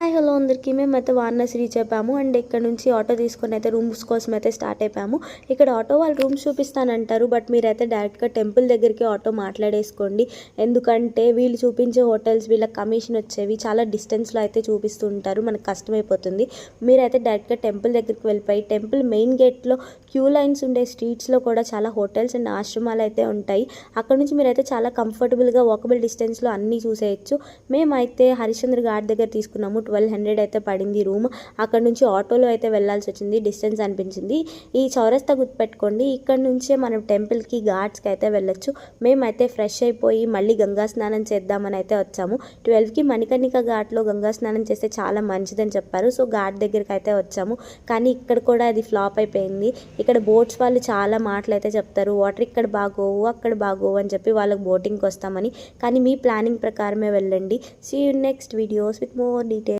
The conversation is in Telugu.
హాయ్ హలో అందరికీ మేమైతే వారణాసి రీచ్ అయిపోయాము అండ్ ఇక్కడ నుంచి ఆటో తీసుకొని అయితే రూమ్స్ కోసం అయితే స్టార్ట్ అయిపోయాము. ఇక్కడ ఆటో వాళ్ళు రూమ్స్ చూపిస్తానంటారు, బట్ మీరైతే డైరెక్ట్గా టెంపుల్ దగ్గరికి ఆటో మాట్లాడేసుకోండి. ఎందుకంటే వీళ్ళు చూపించే హోటల్స్ వీళ్ళకి కమిషన్ వచ్చేవి చాలా డిస్టెన్స్లో అయితే చూపిస్తూ ఉంటారు, మనకు కష్టమైపోతుంది. మీరైతే డైరెక్ట్గా టెంపుల్ దగ్గరికి వెళ్ళిపోయి టెంపుల్ మెయిన్ గేట్లో క్యూ లైన్స్ ఉండే స్ట్రీట్స్లో కూడా చాలా హోటల్స్ అండ్ ఆశ్రమాలు అయితే ఉంటాయి. అక్కడ నుంచి మీరైతే చాలా కంఫర్టబుల్గా వాకబుల్ డిస్టెన్స్లో అన్నీ చూసేయచ్చు. మేమైతే హరిశ్చంద్ర ఘాట్ దగ్గర తీసుకున్నాము. 1200 అయితే పడింది రూమ్. అక్కడ నుంచి ఆటోలో అయితే వెళ్ళాల్సి వచ్చింది, డిస్టెన్స్ అనిపించింది. ఈ చౌరస్తా గుర్తుపెట్టుకోండి, ఇక్కడ నుంచే మనం టెంపుల్కి ఘాట్స్కి అయితే వెళ్ళొచ్చు. మేమైతే ఫ్రెష్ అయిపోయి మళ్ళీ గంగా స్నానం చేద్దామని అయితే వచ్చాము. 12కి మణికర్ణిక ఘాట్లో గంగా స్నానం చేస్తే చాలా మంచిదని చెప్పారు. సో ఘాట్ దగ్గరికి అయితే వచ్చాము, కానీ ఇక్కడ కూడా అది ఫ్లాప్ అయిపోయింది. ఇక్కడ బోట్స్ వాళ్ళు చాలా మాటలు అయితే చెప్తారు, వాటర్ ఇక్కడ బాగోవు అక్కడ బాగోవు అని చెప్పి వాళ్ళకి బోటింగ్కి వస్తామని. కానీ మీ ప్లానింగ్ ప్రకారమే వెళ్ళండి. See you next videos with more details.